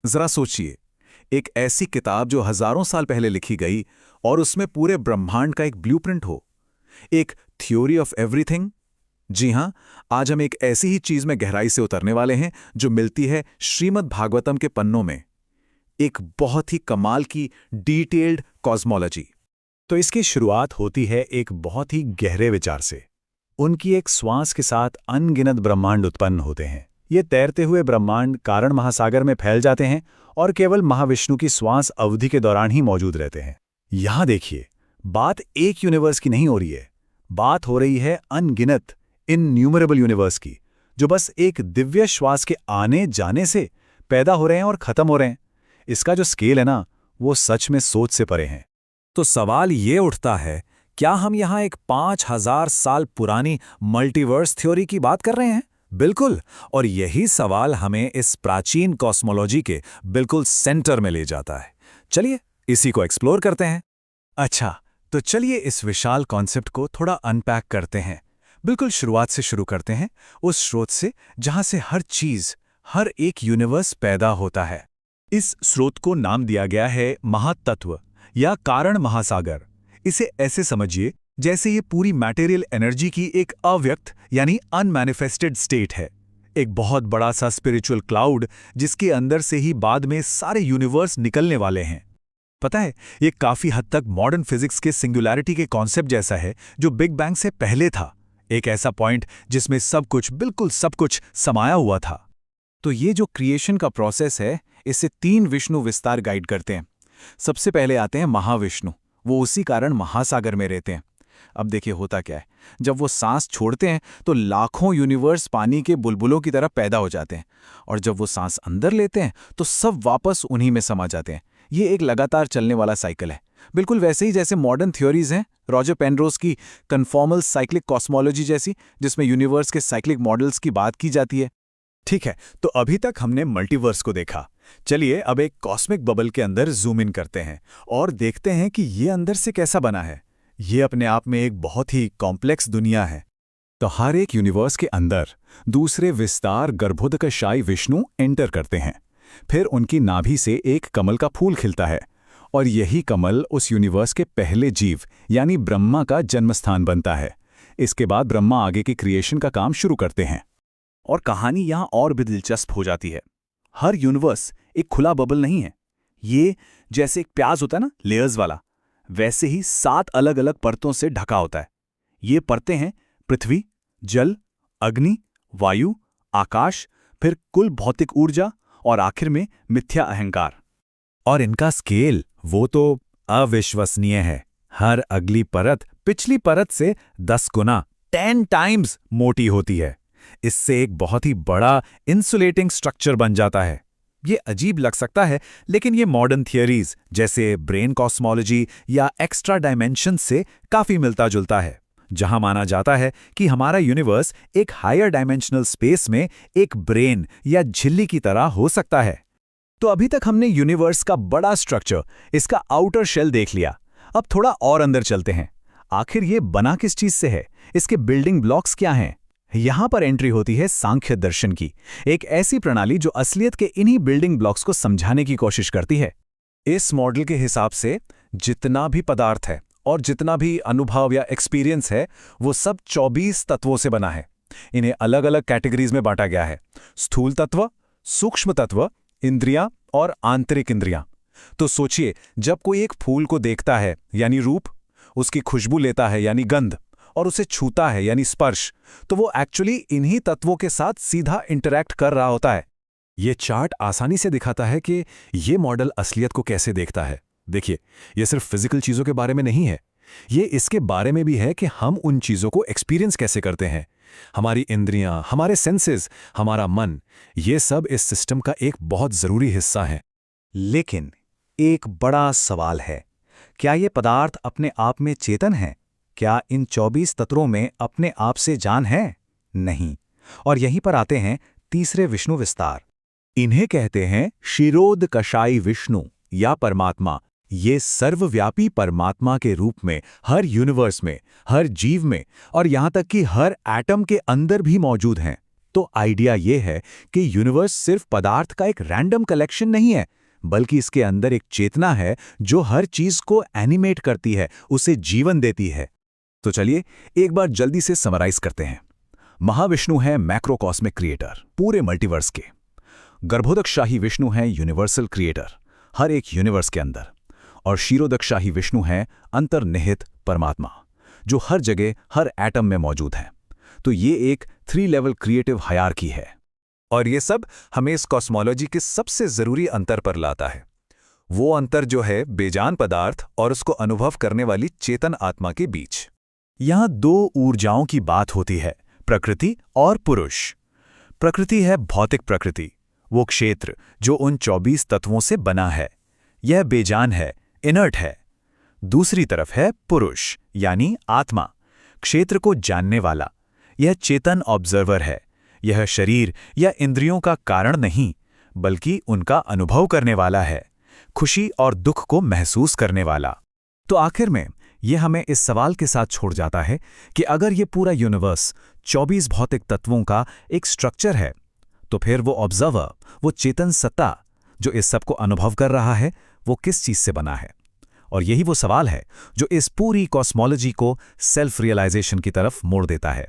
जरा सोचिए, एक ऐसी किताब जो हजारों साल पहले लिखी गई और उसमें पूरे ब्रह्मांड का एक ब्लूप्रिंट हो, एक थ्योरी ऑफ एवरीथिंग। जी हां, आज हम एक ऐसी ही चीज में गहराई से उतरने वाले हैं जो मिलती है श्रीमद् भागवतम के पन्नों में, एक बहुत ही कमाल की डिटेल्ड कॉस्मोलॉजी। तो इसकी शुरुआत होती है एक बहुत ही गहरे विचार से। उनकी एक श्वास के साथ अनगिनत ब्रह्मांड उत्पन्न होते हैं। ये तैरते हुए ब्रह्मांड कारण महासागर में फैल जाते हैं और केवल महाविष्णु की श्वास अवधि के दौरान ही मौजूद रहते हैं। यहां देखिए, बात एक यूनिवर्स की नहीं हो रही है, बात हो रही है अनगिनत इनन्यूमरेबल यूनिवर्स की, जो बस एक दिव्य श्वास के आने जाने से पैदा हो रहे हैं और खत्म हो रहे हैं। इसका जो स्केल है ना, वो सच में सोच से परे है। तो सवाल ये उठता है, क्या हम यहाँ एक 5000 साल पुरानी मल्टीवर्स थ्योरी की बात कर रहे हैं? बिल्कुल। और यही सवाल हमें इस प्राचीन कॉस्मोलॉजी के बिल्कुल सेंटर में ले जाता है। चलिए इसी को एक्सप्लोर करते हैं। अच्छा, तो चलिए इस विशाल कॉन्सेप्ट को थोड़ा अनपैक करते हैं। बिल्कुल शुरुआत से शुरू करते हैं, उस स्रोत से जहां से हर चीज, हर एक यूनिवर्स पैदा होता है। इस स्रोत को नाम दिया गया है महातत्व या कारण महासागर। इसे ऐसे समझिए जैसे ये पूरी मटेरियल एनर्जी की एक अव्यक्त यानी अनमैनिफेस्टेड स्टेट है, एक बहुत बड़ा सा स्पिरिचुअल क्लाउड जिसके अंदर से ही बाद में सारे यूनिवर्स निकलने वाले हैं। पता है, ये काफी हद तक मॉडर्न फिजिक्स के सिंगुलैरिटी के कॉन्सेप्ट जैसा है, जो बिग बैंग से पहले था। एक ऐसा पॉइंट जिसमें सब कुछ, बिल्कुल सब कुछ समाया हुआ था। तो ये जो क्रिएशन का प्रोसेस है, इसे 3 विष्णु विस्तार गाइड करते हैं। सबसे पहले आते हैं महाविष्णु, वो उसी कारण महासागर में रहते हैं। अब देखिए होता क्या है, जब वो सांस छोड़ते हैं तो लाखों यूनिवर्स पानी के बुलबुलों की तरह पैदा हो जाते हैं, और जब वो सांस अंदर लेते हैं तो सब वापस उन्हीं में समा जाते हैं। ये एक लगातार चलने वाला साइकिल है, बिल्कुल वैसे ही जैसे मॉडर्न थ्योरीज हैं रॉजर पेनरोज की कन्फॉर्मल साइक्लिक कॉस्मोलॉजी जैसी, जिसमें यूनिवर्स के साइक्लिक मॉडल्स की बात की जाती है। ठीक है, तो अभी तक हमने मल्टीवर्स को देखा। चलिए अब एक कॉस्मिक बबल के अंदर जूम इन करते हैं और देखते हैं कि ये अंदर से कैसा बना है। ये अपने आप में एक बहुत ही कॉम्प्लेक्स दुनिया है। तो हर एक यूनिवर्स के अंदर दूसरे विस्तार गर्भोदकशायी विष्णु एंटर करते हैं। फिर उनकी नाभि से एक कमल का फूल खिलता है, और यही कमल उस यूनिवर्स के पहले जीव यानी ब्रह्मा का जन्मस्थान बनता है। इसके बाद ब्रह्मा आगे की क्रिएशन का काम शुरू करते हैं। और कहानी यहां और भी दिलचस्प हो जाती है। हर यूनिवर्स एक खुला बबल नहीं है। ये जैसे एक प्याज होता है ना, लेयर्स वाला, वैसे ही 7 अलग अलग परतों से ढका होता है। ये परतें हैं पृथ्वी, जल, अग्नि, वायु, आकाश, फिर कुल भौतिक ऊर्जा और आखिर में मिथ्या अहंकार। और इनका स्केल वो तो अविश्वसनीय है। हर अगली परत पिछली परत से 10 गुना 10 टाइम्स मोटी होती है। इससे एक बहुत ही बड़ा इंसुलेटिंग स्ट्रक्चर बन जाता है। ये अजीब लग सकता है, लेकिन ये मॉडर्न थियरीज जैसे ब्रेन कॉस्मोलॉजी या एक्स्ट्रा डायमेंशन से काफी मिलता जुलता है, जहां माना जाता है कि हमारा यूनिवर्स एक हायर डायमेंशनल स्पेस में एक ब्रेन या झिल्ली की तरह हो सकता है। तो अभी तक हमने यूनिवर्स का बड़ा स्ट्रक्चर, इसका आउटर शेल देख लिया। अब थोड़ा और अंदर चलते हैं। आखिर ये बना किस चीज से है, इसके बिल्डिंग ब्लॉक्स क्या हैं? यहां पर एंट्री होती है सांख्य दर्शन की, एक ऐसी प्रणाली जो असलियत के इन्हीं बिल्डिंग ब्लॉक्स को समझाने की कोशिश करती है। इस मॉडल के हिसाब से जितना भी पदार्थ है और जितना भी अनुभव या एक्सपीरियंस है, वो सब 24 तत्वों से बना है। इन्हें अलग अलग कैटेगरीज में बांटा गया है: स्थूल तत्व, सूक्ष्म तत्व, इंद्रियां और आंतरिक इंद्रियां। तो सोचिए, जब कोई एक फूल को देखता है यानी रूप, उसकी खुशबू लेता है यानी गंध, और उसे छूता है यानी स्पर्श, तो वो एक्चुअली इन्हीं तत्वों के साथ सीधा इंटरैक्ट कर रहा होता है। ये चार्ट आसानी से दिखाता है कि ये मॉडल असलियत को कैसे देखता है। देखिए, ये सिर्फ फिजिकल चीजों के बारे में नहीं है, ये इसके बारे में भी है कि हम उन चीजों को एक्सपीरियंस कैसे करते हैं। हमारी इंद्रियां, हमारे सेंसेस, हमारा मन, ये सब इस सिस्टम का एक बहुत जरूरी हिस्सा है। लेकिन एक बड़ा सवाल है, क्या ये पदार्थ अपने आप में चेतन है? क्या इन 24 तत्वों में अपने आप से जान है? नहीं। और यहीं पर आते हैं तीसरे विष्णु विस्तार। इन्हें कहते हैं क्षीरोदकशायी विष्णु या परमात्मा। ये सर्वव्यापी परमात्मा के रूप में हर यूनिवर्स में, हर जीव में और यहां तक कि हर एटम के अंदर भी मौजूद हैं। तो आइडिया ये है कि यूनिवर्स सिर्फ पदार्थ का एक रैंडम कलेक्शन नहीं है, बल्कि इसके अंदर एक चेतना है जो हर चीज को एनिमेट करती है, उसे जीवन देती है। तो चलिए एक बार जल्दी से समराइज करते हैं। महाविष्णु है मैक्रोकॉस्मिक क्रिएटर, पूरे मल्टीवर्स के। गर्भोदकशाही विष्णु है यूनिवर्सल क्रिएटर, हर एक यूनिवर्स के अंदर। और क्षीरोदकशाही विष्णु है अंतर्निहित परमात्मा, जो हर जगह हर एटम में मौजूद है। तो ये एक 3 लेवल क्रिएटिव हायरार्की है। और ये सब हमें इस कॉस्मोलॉजी के सबसे जरूरी अंतर पर लाता है। वो अंतर जो है बेजान पदार्थ और उसको अनुभव करने वाली चेतन आत्मा के बीच। यहां 2 ऊर्जाओं की बात होती है, प्रकृति और पुरुष। प्रकृति है भौतिक प्रकृति, वो क्षेत्र जो उन 24 तत्वों से बना है। यह बेजान है, इनर्ट है। दूसरी तरफ है पुरुष, यानी आत्मा, क्षेत्र को जानने वाला। यह चेतन ऑब्जर्वर है। यह शरीर या इंद्रियों का कारण नहीं, बल्कि उनका अनुभव करने वाला है, खुशी और दुख को महसूस करने वाला। तो आखिर में यह हमें इस सवाल के साथ छोड़ जाता है कि अगर ये पूरा यूनिवर्स 24 भौतिक तत्वों का एक स्ट्रक्चर है, तो फिर वो ऑब्जर्वर, वो चेतन सत्ता जो इस सब को अनुभव कर रहा है, वो किस चीज से बना है? और यही वो सवाल है जो इस पूरी कॉस्मोलॉजी को सेल्फ रियलाइजेशन की तरफ मोड़ देता है।